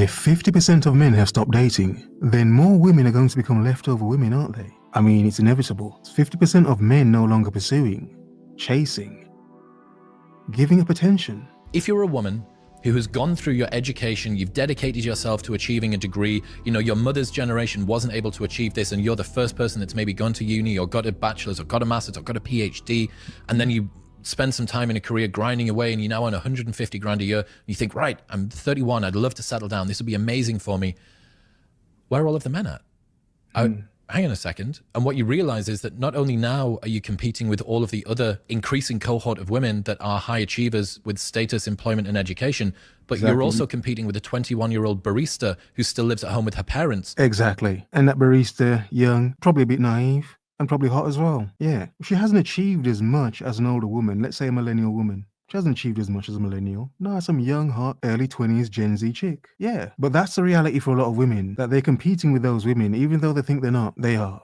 If 50% of men have stopped dating, then more women are going to become leftover women, aren't they? I mean, it's inevitable. 50% of men no longer pursuing, chasing, giving up attention. If you're a woman who has gone through your education, you've dedicated yourself to achieving a degree, you know, your mother's generation wasn't able to achieve this, and you're the first person that's maybe gone to uni or got a bachelor's or got a master's or got a PhD, and then you spend some time in a career grinding away and you now earn 150 grand a year, and you think, right, I'm 31, I'd love to settle down, this would be amazing for me. Where are all of the men at? Hang on a second. And what you realize is that not only now are you competing with all of the other increasing cohort of women that are high achievers with status, employment, and education, but you're also competing with a 21-year-old barista who still lives at home with her parents. Exactly. And that barista, young, probably a bit naive, and probably hot as well. Yeah. She hasn't achieved as much as an older woman, let's say a millennial woman. She hasn't achieved as much as a millennial. No, some young, hot, early 20s Gen Z chick. Yeah. But that's the reality for a lot of women, that they're competing with those women, even though they think they're not. They are.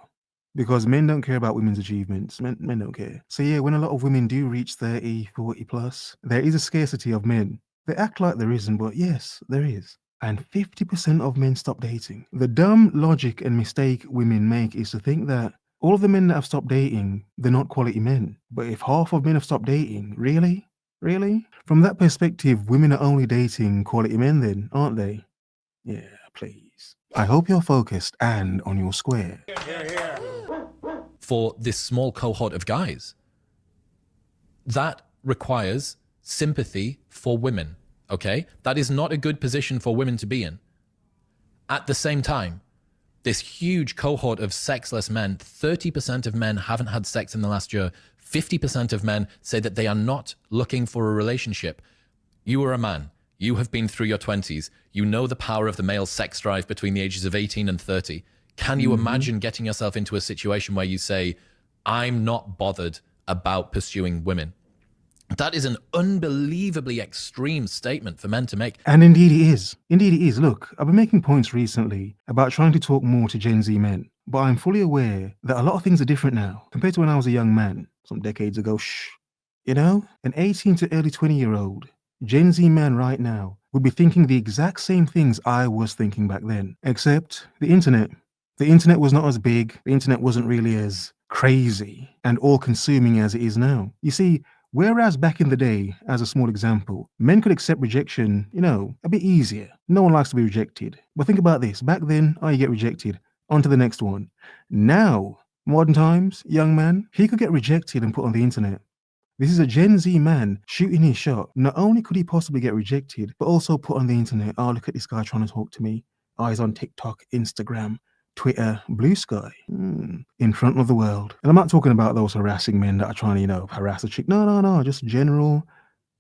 Because men don't care about women's achievements. Men don't care. So yeah, when a lot of women do reach 30, 40 plus, there is a scarcity of men. They act like there isn't, but yes, there is. And 50% of men stop dating. The dumb logic and mistake women make is to think that all of the men that have stopped dating, they're not quality men. But if half of men have stopped dating, really? Really? From that perspective, women are only dating quality men then, aren't they? Yeah, please. I hope you're focused and on your square. For this small cohort of guys, that requires sympathy for women, okay? That is not a good position for women to be in. At the same time, this huge cohort of sexless men, 30% of men haven't had sex in the last year. 50% of men say that they are not looking for a relationship. You are a man. You have been through your 20s. You know the power of the male sex drive between the ages of 18 and 30. Can you imagine getting yourself into a situation where you say, I'm not bothered about pursuing women? That is an unbelievably extreme statement for men to make. And indeed it is. Indeed it is. Look, I've been making points recently about trying to talk more to Gen Z men, but I'm fully aware that a lot of things are different now compared to when I was a young man, some decades ago. You know, an 18 to early 20-year-old Gen Z man right now would be thinking the exact same things I was thinking back then, except the internet. The internet was not as big. The internet wasn't really as crazy and all-consuming as it is now. You see, whereas back in the day, as a small example, men could accept rejection, you know, a bit easier. No one likes to be rejected. But think about this. Back then, you get rejected. On to the next one. Now, modern times, young man, he could get rejected and put on the internet. This is a Gen Z man shooting his shot. Not only could he possibly get rejected, but also put on the internet, oh, look at this guy trying to talk to me. Oh, he's on TikTok, Instagram, Twitter, Blue Sky, in front of the world. And I'm not talking about those harassing men that are trying to, you know, harass a chick. No, just general,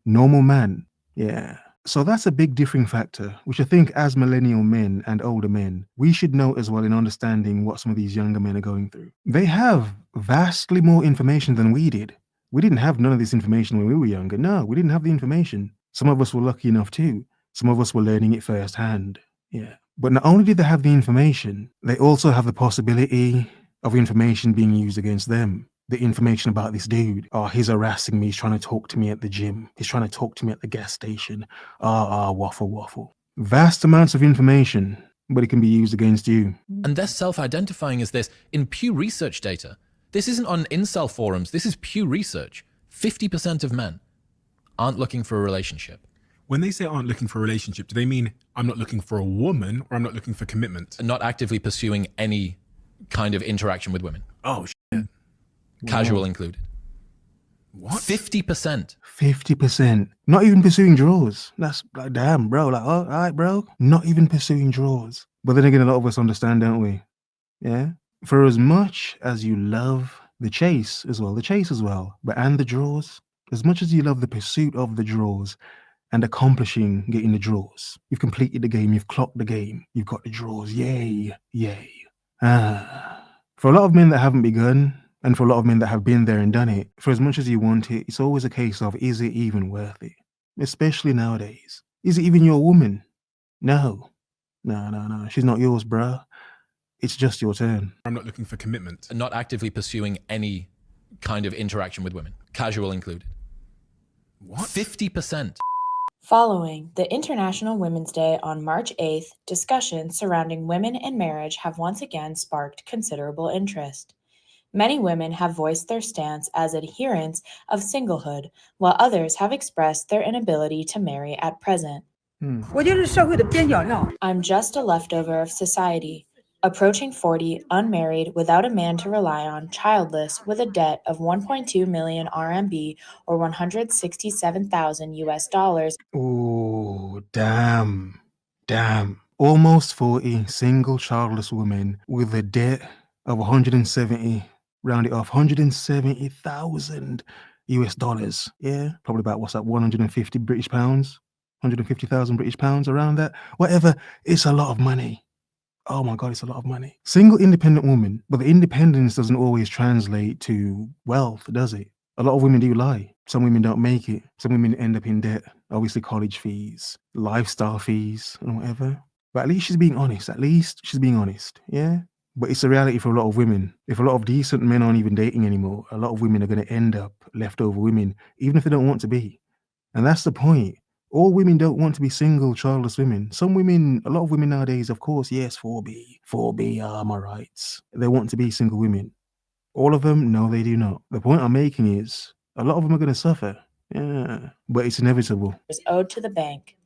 normal man. Yeah. So that's a big differing factor, which I think as millennial men and older men, we should note as well in understanding what some of these younger men are going through. They have vastly more information than we did. We didn't have none of this information when we were younger. No, we didn't have the information. Some of us were lucky enough too. Some of us were learning it firsthand. Yeah. But not only did they have the information, they also have the possibility of information being used against them. The information about this dude. Oh, he's harassing me. He's trying to talk to me at the gym. He's trying to talk to me at the gas station. Waffle. Vast amounts of information, but it can be used against you. And they're self-identifying as this in Pew Research data. This isn't on incel forums. This is Pew Research. 50% of men aren't looking for a relationship. When they say aren't looking for a relationship, do they mean I'm not looking for a woman or I'm not looking for commitment? And not actively pursuing any kind of interaction with women. Oh, shit. Casual included. What? 50%. 50%. Not even pursuing draws. That's like, damn, bro. Like, oh, all right, bro. Not even pursuing draws. But then again, a lot of us understand, don't we? Yeah. For as much as you love the chase as well, and the draws, as much as you love the pursuit of the draws and accomplishing getting the draws, you've completed the game, you've clocked the game, you've got the draws, yay. For a lot of men that haven't begun, and for a lot of men that have been there and done it, for as much as you want it, it's always a case of, is it even worth it? Especially nowadays. Is it even your woman? No. She's not yours, bruh. It's just your turn. I'm not looking for commitment. And not actively pursuing any kind of interaction with women. Casual included. What? 50%. Following the International Women's Day on March 8th, discussions surrounding women and marriage have once again sparked considerable interest. Many women have voiced their stance as adherents of singlehood, while others have expressed their inability to marry at present. 我就是社会的边角料。 I'm just a leftover of society. Approaching 40, unmarried, without a man to rely on, childless, with a debt of 1.2 million RMB or 167,000 US dollars. Oh, damn. Almost 40, single, childless woman with a debt of 170, round it off, 170,000 US dollars. Yeah, probably about, what's that, 150 British pounds? 150,000 British pounds, around that. Whatever, it's a lot of money. Oh my God, it's a lot of money. Single independent woman, but the independence doesn't always translate to wealth, does it? A lot of women do lie. Some women don't make it. Some women end up in debt. Obviously, college fees, lifestyle fees, and whatever. But at least she's being honest. At least she's being honest. Yeah? But it's a reality for a lot of women. If a lot of decent men aren't even dating anymore, a lot of women are going to end up leftover women, even if they don't want to be. And that's the point. All women don't want to be single, childless women. Some women, a lot of women nowadays, of course, yes, 4B are my rights. They want to be single women. All of them? No, they do not. The point I'm making is a lot of them are going to suffer. Yeah, but it's inevitable. Owed to the bank.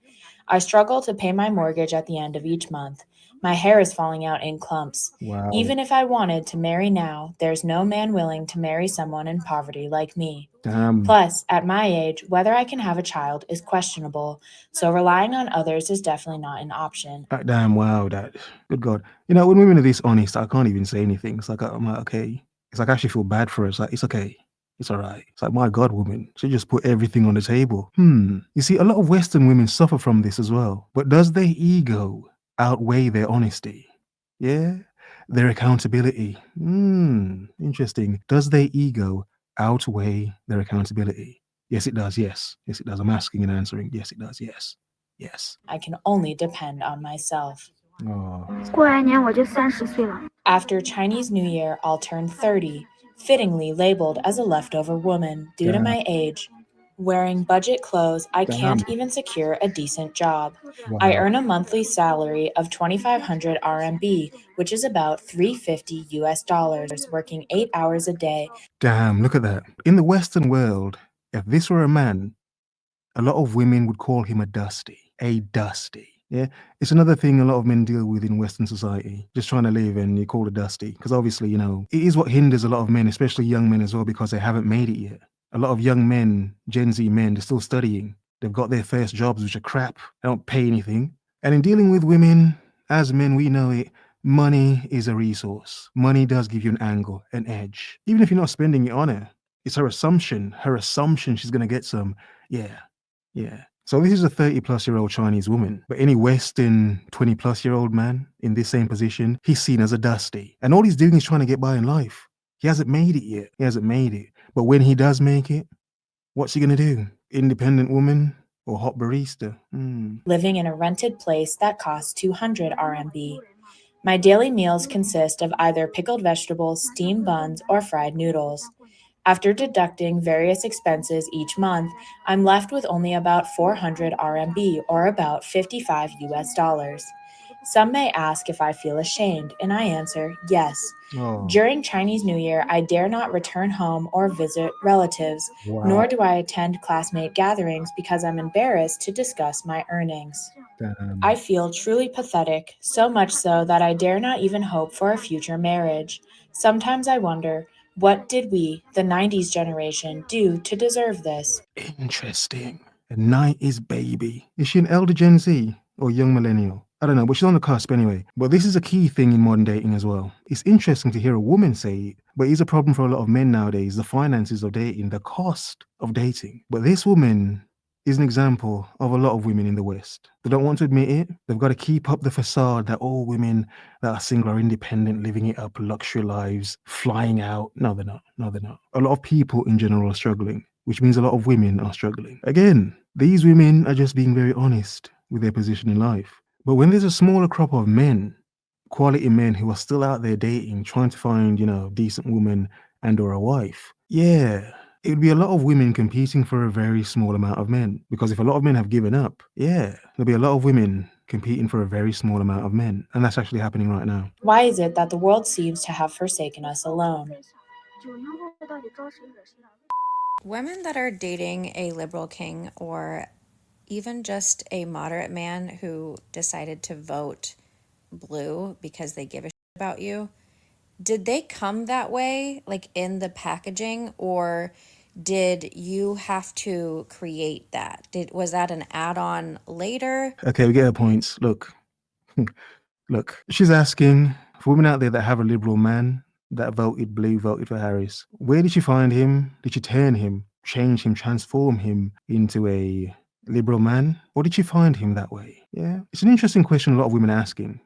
I struggle to pay my mortgage at the end of each month. My hair is falling out in clumps. Wow. Even if I wanted to marry now, there's no man willing to marry someone in poverty like me. Damn. Plus, at my age, whether I can have a child is questionable, so relying on others is definitely not an option. Damn, wow, that, good God. You know, when women are this honest, I can't even say anything. It's like, I'm like, okay. It's like I actually feel bad for her. It's like, it's okay. It's all right. It's like, my God, woman, she just put everything on the table. You see, a lot of Western women suffer from this as well. But does their ego outweigh their honesty? Yeah? Their accountability. Interesting. Does their ego outweigh their accountability? Yes, it does. Yes. Yes, it does. I'm asking and answering. Yes, it does. Yes. Yes. I can only depend on myself. Oh. 过来年我就30岁了。 After Chinese New Year, I'll turn 30, fittingly labeled as a leftover woman due to Damn. my age. Wearing budget clothes, I can't Damn. even secure a decent job. Wow. I earn a monthly salary of 2,500 RMB, which is about 350 US dollars, working 8 hours a day. Damn, look at that. In the Western world, if this were a man, a lot of women would call him a dusty. A dusty. Yeah, it's another thing a lot of men deal with in Western society, just trying to live and you call it dusty. Because obviously, you know, it is what hinders a lot of men, especially young men as well, because they haven't made it yet. A lot of young men, Gen Z men, they're still studying. They've got their first jobs, which are crap. They don't pay anything. And in dealing with women, as men, we know it, money is a resource. Money does give you an angle, an edge. Even if you're not spending it on her, it's her assumption she's going to get some. Yeah. So this is a 30-plus-year-old Chinese woman, but any Western 20-plus-year-old man in this same position, he's seen as a dusty. And all he's doing is trying to get by in life. He hasn't made it yet. He hasn't made it. But when he does make it, what's he going to do? Independent woman or hot barista? Living in a rented place that costs 200 RMB. My daily meals consist of either pickled vegetables, steamed buns, or fried noodles. After deducting various expenses each month, I'm left with only about 400 RMB, or about 55 US dollars. Some may ask if I feel ashamed, and I answer yes. Oh. During Chinese New Year, I dare not return home or visit relatives, Wow. nor do I attend classmate gatherings because I'm embarrassed to discuss my earnings. Damn. I feel truly pathetic, so much so that I dare not even hope for a future marriage. Sometimes I wonder, what did we, the 90s generation, do to deserve this? Interesting. A 90s baby. Is she an elder Gen Z or young millennial? I don't know, but she's on the cusp anyway. But this is a key thing in modern dating as well. It's interesting to hear a woman say it, but it's a problem for a lot of men nowadays, the finances of dating, the cost of dating. But this woman is an example of a lot of women in the West. They don't want to admit it. They've got to keep up the facade that all women that are single are independent, living it up, luxury lives, flying out. No, they're not. A lot of people in general are struggling, which means a lot of women are struggling. Again, these women are just being very honest with their position in life. But when there's a smaller crop of men, quality men who are still out there dating, trying to find, decent woman and or a wife, yeah, it would be a lot of women competing for a very small amount of men. Because if a lot of men have given up, yeah, there'll be a lot of women competing for a very small amount of men. And that's actually happening right now. Why is it that the world seems to have forsaken us alone? Women that are dating a liberal king or even just a moderate man who decided to vote blue because they give a shit about you, did they come that way, like in the packaging, or did you have to create that? Was that an add-on later? Okay, we get her points. Look, she's asking for women out there that have a liberal man that voted blue, voted for Harris. Where did she find him? Did she turn him, change him, transform him into a liberal man? Or did she find him that way? Yeah, it's an interesting question a lot of women are asking.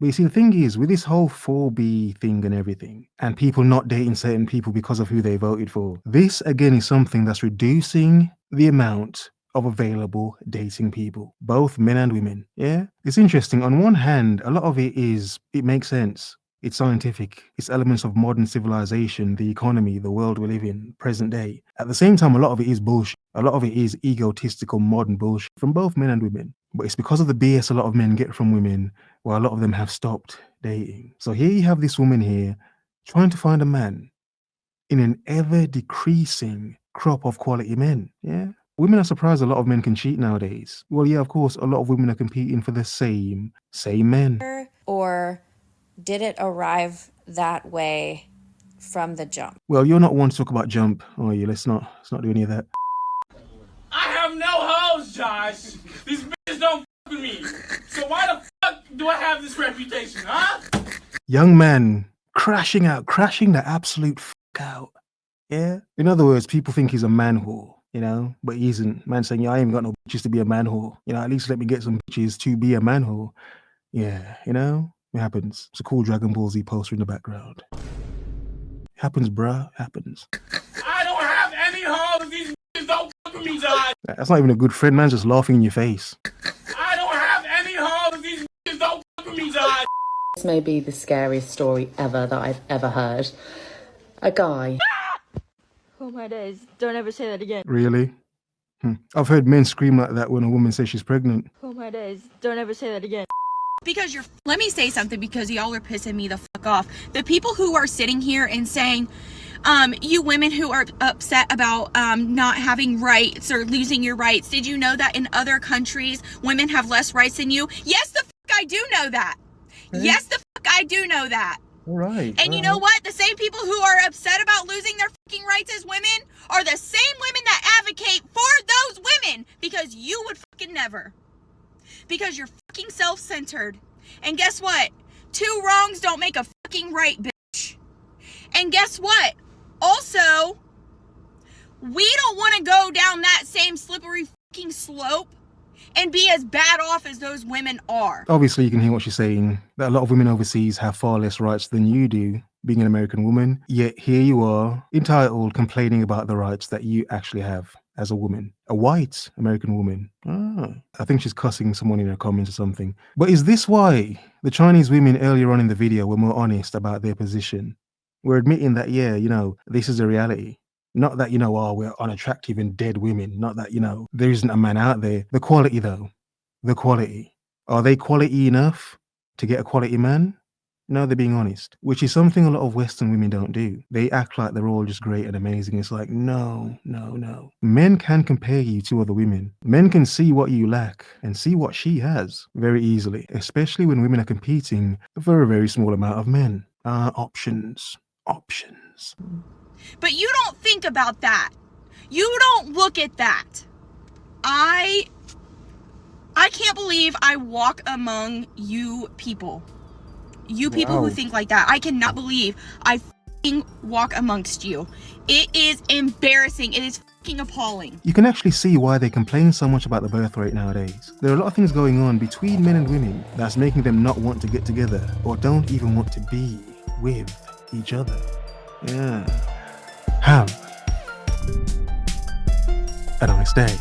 But you see, the thing is, with this whole 4B thing and everything, and people not dating certain people because of who they voted for, this again is something that's reducing the amount of available dating people, both men and women. Yeah, it's interesting. On one hand, a lot of it makes sense. It's scientific. It's elements of modern civilization, the economy, the world we live in, present day. At the same time, a lot of it is bullshit. A lot of it is egotistical modern bullshit from both men and women. But it's because of the BS a lot of men get from women, where a lot of them have stopped dating. So here you have this woman here trying to find a man in an ever decreasing crop of quality men. Yeah. Women are surprised a lot of men can cheat nowadays. Well, yeah, of course, a lot of women are competing for the same men. Or did it arrive that way from the jump? Well, you're not one to talk about jump, are you? Let's not do any of that. I have no hoes, Josh. These bitches don't fuck with me. So why the fuck do I have this reputation, huh? Young man crashing the absolute fuck out. Yeah? In other words, people think he's a man whore, you know, but he isn't. Man saying, yeah, I ain't got no bitches to be a man whore. You know, at least let me get some bitches to be a man whore. Yeah, you know, it happens. It's a cool Dragon Ball Z poster in the background. It happens, bruh. It happens. I don't have any hoes. These bitches don't fuck with me, Josh. That's not even a good friend, man's just laughing in your face. I don't have any hoes. These bitches don't fuck with me, Josh. This may be the scariest story ever that I've ever heard. A guy. Oh my days, don't ever say that again. Really? I've heard men scream like that when a woman says she's pregnant. Oh my days, don't ever say that again. Because let me say something, because y'all are pissing me the fuck off. The people who are sitting here and saying, you women who are upset about not having rights or losing your rights, did you know that in other countries women have less rights than you? Yes, the fuck I do know that. Yes, the fuck I do know that. All right. And you know what? The same people who are upset about losing their fucking rights as women are the same women that advocate for those women, because you would fucking never. Because you're fucking self-centered. And guess what? 2 wrongs don't make a fucking right, bitch. And guess what? Also, we don't want to go down that same slippery fucking slope and be as bad off as those women are. Obviously, you can hear what she's saying, that a lot of women overseas have far less rights than you do, being an American woman. Yet here you are, entitled, complaining about the rights that you actually have as a woman, a white American woman. I think she's cussing someone in her comments or something. But is this why the Chinese women earlier on in the video were more honest about their position? We're admitting that, yeah, you know, this is a reality. Not that, you know, oh, we're unattractive and dead women. Not that, you know, there isn't a man out there. The quality, though. The quality. Are they quality enough to get a quality man? No, they're being honest, which is something a lot of Western women don't do. They act like they're all just great and amazing. It's like, no. Men can compare you to other women. Men can see what you lack and see what she has very easily, especially when women are competing for a very small amount of men. Options. But you don't think about that. You don't look at that. I can't believe I walk among you people. You people who think like that. I cannot believe I fucking walk amongst you. It is embarrassing. It is fucking appalling. You can actually see why they complain so much about the birth rate nowadays. There are a lot of things going on between men and women that's making them not want to get together or don't even want to be with each other. Yeah. Have a nice day.